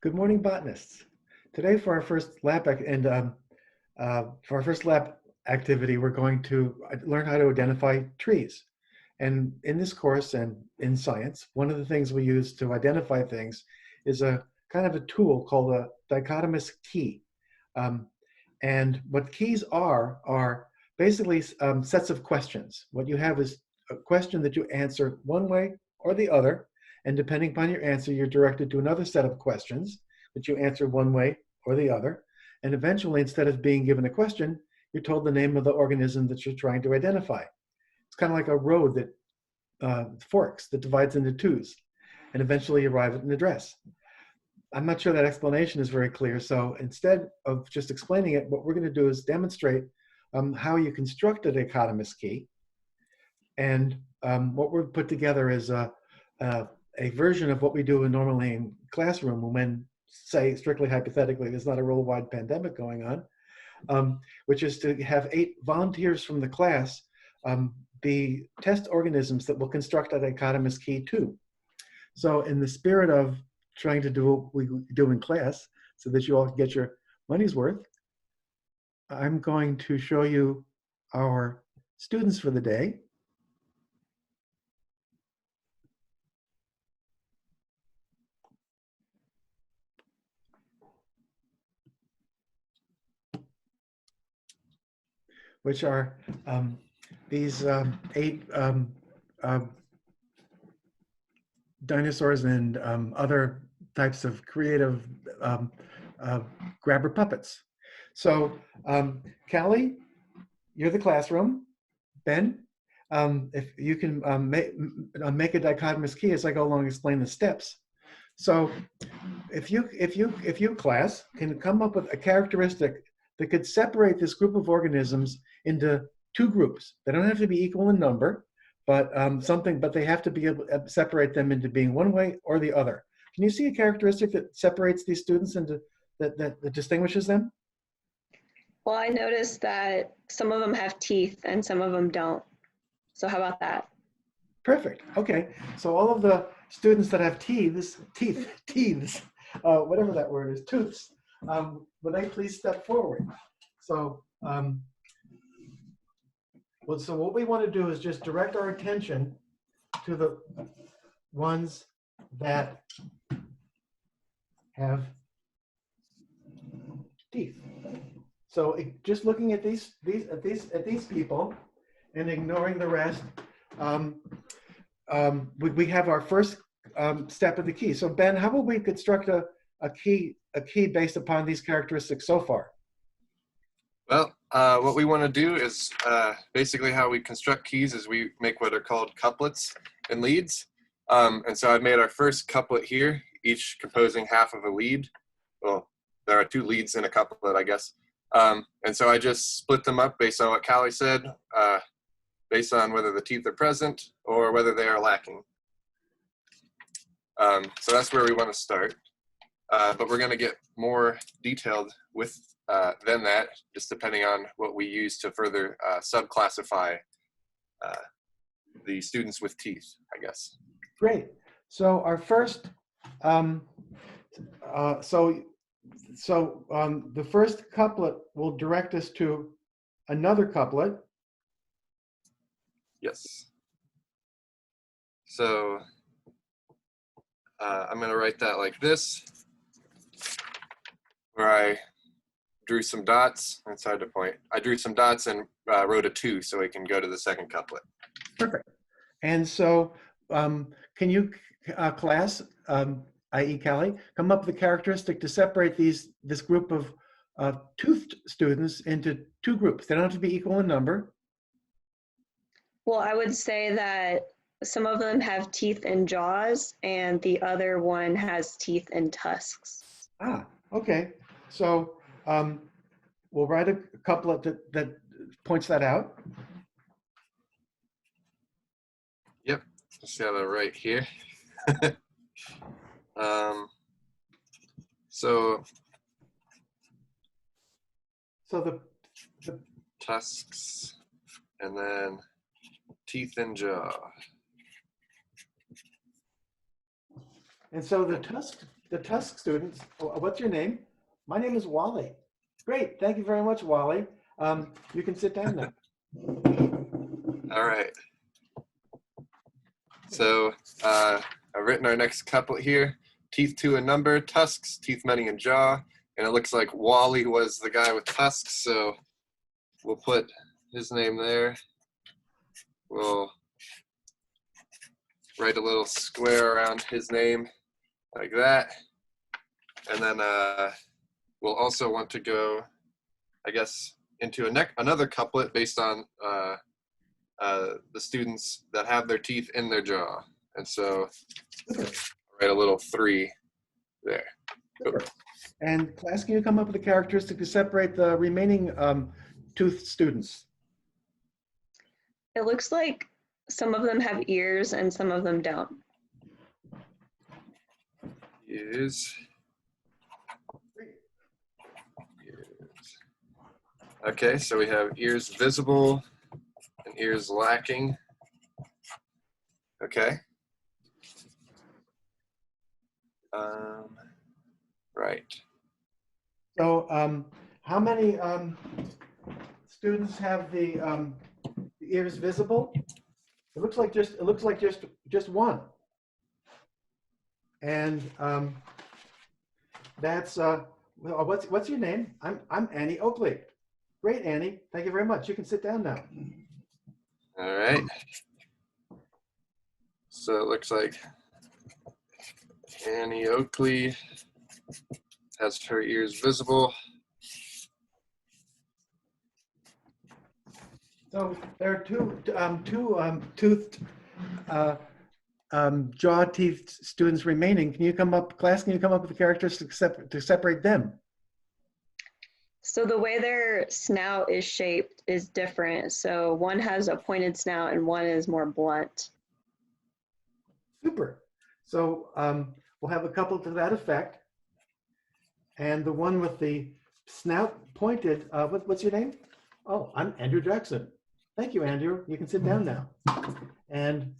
Good morning, botanists. Today, for our first for our first lab activity, we're going to learn how to identify trees. And in this course and in science, one of the things we use to identify things is a kind of a tool called a dichotomous key. Um, and what keys are basically sets of questions. What you have is a question that you answer one way or the other, and depending upon your answer, you're directed to another set of questions that you answer one way or the other. And eventually, instead of being given a question, you're told the name of the organism that you're trying to identify. It's kind of like a road that forks, that divides into twos, and eventually you arrive at an address. I'm not sure that explanation is very clear. So instead of just explaining it, what we're going to do is demonstrate how you construct a dichotomous key. And what we've put together is a version of what we do normally in classroom when, say, strictly hypothetically, there's not a worldwide pandemic going on, which is to have 8 volunteers from the class be test organisms that will construct a dichotomous key too. So in the spirit of trying to do what we do in class so that you all get your money's worth, I'm going to show you our students for the day. Which are these 8 dinosaurs and other types of creative grabber puppets. So Callie, you're the classroom. Ben, if you can make a dichotomous key as I go along and explain the steps. So if you class can come up with a characteristic that could separate this group of organisms into 2 groups. They don't have to be equal in number, but but they have to be able to separate them into being one way or the other. Can you see a characteristic that separates these students into that distinguishes them? Well, I noticed that some of them have teeth and some of them don't. So how about that? Perfect. Okay. So all of the students that have whatever that word is, tooths, would they please step forward? So, so what we want to do is just direct our attention to the ones that have teeth. So just looking at these people and ignoring the rest, we have our first step of the key. So Ben, how about we construct a key based upon these characteristics so far? Well, what we want to do is basically how we construct keys is we make what are called couplets and leads. And so I've made our first couplet here, each composing half of a lead. Well, there are 2 leads in a couplet, I guess. And so I just split them up based on what Callie said, based on whether the teeth are present or whether they are lacking. So that's where we want to start. But we're going to get more detailed than that, just depending on what we use to further subclassify the students with teeth, I guess. Great. So our first, the first couplet will direct us to another couplet. Yes. So I'm going to write that like this, where I drew some dots. It's hard to point. I drew some dots and wrote a 2 so we can go to the second couplet. Perfect. And so can you, class, i.e. Callie, come up with a characteristic to separate this group of toothed students into 2 groups? They don't have to be equal in number. Well, I would say that some of them have teeth and jaws and the other one has teeth and tusks. Ah, okay. So we'll write a couplet that points that out. Yep, just gotta write here. So the tusks and then teeth and jaw. And so the tusk the Tusk students, what's your name? My name is Wally. Great, thank you very much, Wally. You can sit down now. All right. So I've written our next couplet here. Teeth to a number, tusks, teeth many in jaw. And it looks like Wally was the guy with tusks, so we'll put his name there. We'll write a little square around his name like that. And then we'll also want to go, I guess, into another couplet based on the students that have their teeth in their jaw. And so I'll write a little 3 there. Super. And class, can you come up with a characteristic to separate the remaining toothed students? It looks like some of them have ears and some of them don't. Ears. Okay, so we have ears visible and ears lacking. Okay. Right. So how many students have the ears visible? It looks like just one. And that's what's your name? I'm Annie Oakley. Great, Annie. Thank you very much. You can sit down now. All right. So it looks like Annie Oakley has her ears visible. So there are two toothed jaw teeth students remaining. Can you come up, class? Can you come up with the characteristics to separate them? So the way their snout is shaped is different. So one has a pointed snout and one is more blunt. Super. So we'll have a couple to that effect. And the one with the snout pointed, what's your name? Oh, I'm Andrew Jackson. Thank you, Andrew. You can sit down now. And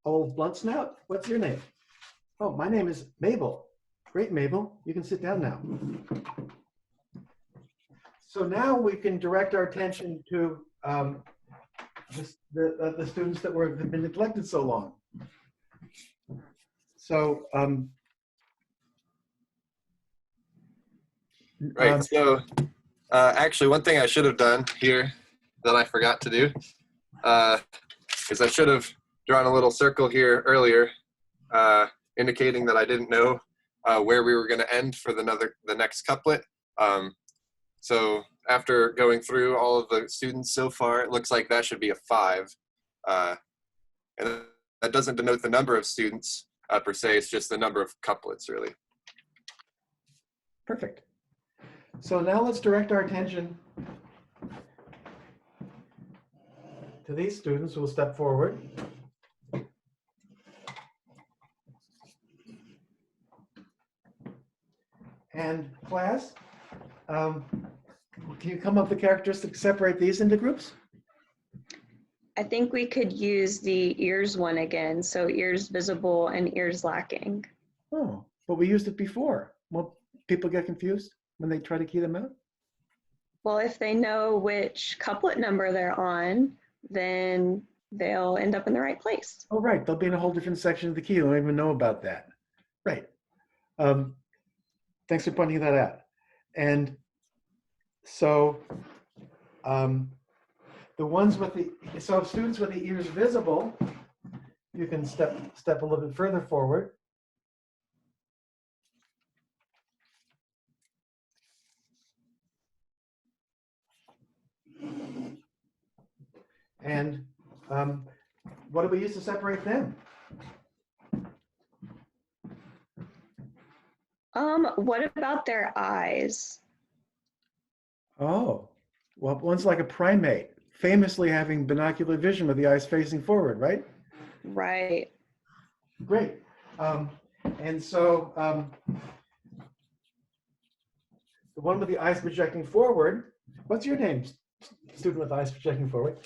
old blunt snout, what's your name? Oh, my name is Mabel. Great, Mabel. You can sit down now. So now we can direct our attention to the students that have been neglected so long. So, Right. So actually, one thing I should have done here that I forgot to do is I should have drawn a little circle here earlier, indicating that I didn't know where we were going to end for the next couplet. So after going through all of the students so far, it looks like that should be a 5. And that doesn't denote the number of students per se, it's just the number of couplets, really. Perfect. So now let's direct our attention to these students who will step forward. And class, can you come up with the characteristics to separate these into groups? I think we could use the ears one again. So ears visible and ears lacking. Oh, but we used it before. Well, people get confused when they try to key them out? Well, if they know which couplet number they're on, then they'll end up in the right place. Oh, right. They'll be in a whole different section of the key. They don't even know about that. Right. Thanks for pointing that out. And so the ones with so students with the ears visible, you can step a little bit further forward. And what do we use to separate them? What about their eyes? Oh, well, one's like a primate, famously having binocular vision with the eyes facing forward, right? Right. Great. And so the one with the eyes projecting forward, what's your name, student with eyes projecting forward?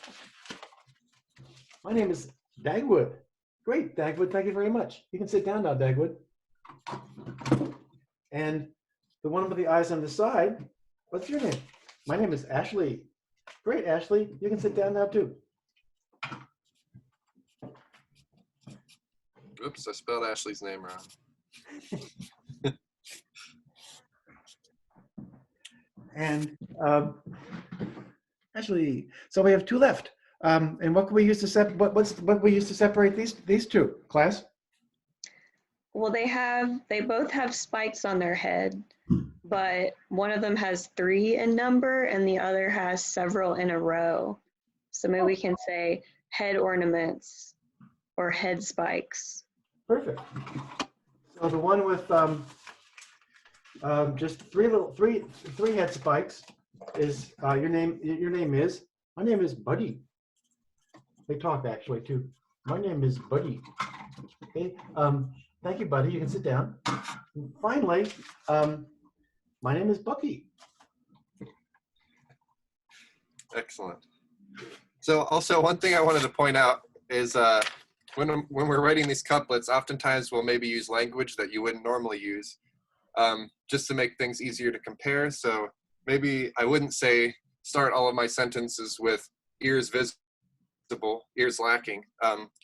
My name is Dagwood. Great, Dagwood, thank you very much. You can sit down now, Dagwood. And the one with the eyes on the side, what's your name? My name is Ashley. Great, Ashley. You can sit down now too. Oops, I spelled Ashley's name wrong. And Ashley, so we have two left. And what can we use to what we use to separate these two, class? Well, they both have spikes on their head, but one of them has 3 in number and the other has several in a row. So maybe we can say head ornaments or head spikes. Perfect. So the one with just three head spikes is your name. Your name is. My name is Buddy. They talk actually too. My name is Buddy. Okay. Thank you, Buddy. You can sit down. And finally, my name is Bucky. Excellent. So also one thing I wanted to point out is when we're writing these couplets, oftentimes we'll maybe use language that you wouldn't normally use just to make things easier to compare. So maybe I wouldn't say start all of my sentences with ears visible, ears lacking,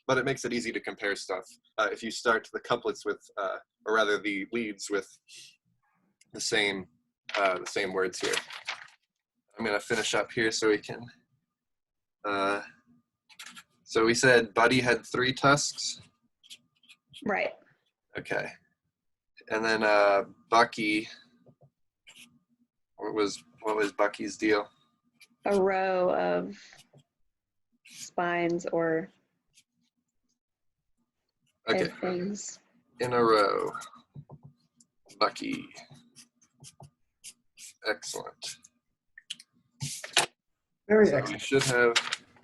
but it makes it easy to compare stuff. If you start the couplets with, or rather the leads with the same words here. I'm gonna finish up here so we can, so we said Buddy had 3 tusks. Right. Okay. And then Bucky, what was Bucky's deal? A row of spines or Okay. head things. In a row. Bucky. Excellent. Very So we excellent. should have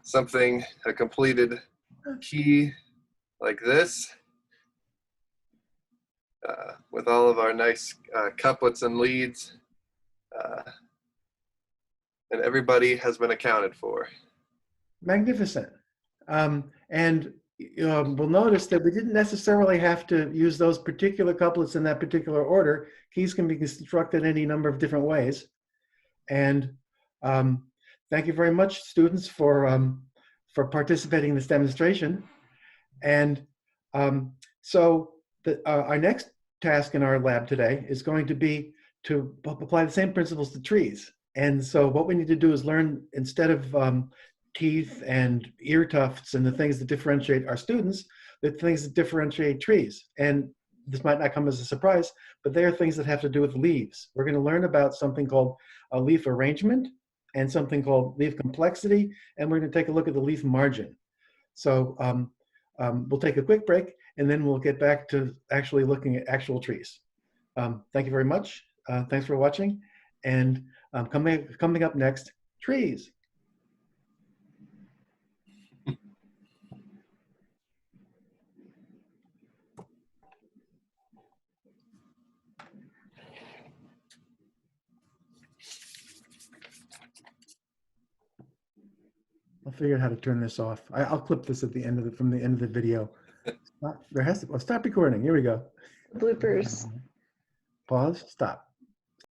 something, a completed key like this, with all of our nice couplets and leads, and everybody has been accounted for. Magnificent. And we'll notice that we didn't necessarily have to use those particular couplets in that particular order. Keys can be constructed any number of different ways. And thank you very much, students, for participating in this demonstration. And so our next task in our lab today is going to be to apply the same principles to trees. And so what we need to do is learn, instead of teeth and ear tufts and the things that differentiate our students, the things that differentiate trees. And this might not come as a surprise, but they are things that have to do with leaves. We're going to learn about something called a leaf arrangement and something called leaf complexity, and we're going to take a look at the leaf margin. So we'll take a quick break, and then we'll get back to actually looking at actual trees. Thank you very much. Thanks for watching. And coming up next, trees. I'll figure out how to turn this off. I'll clip this at the end of from the end of the video. There has to stop recording. Here we go. Bloopers. Pause. Stop.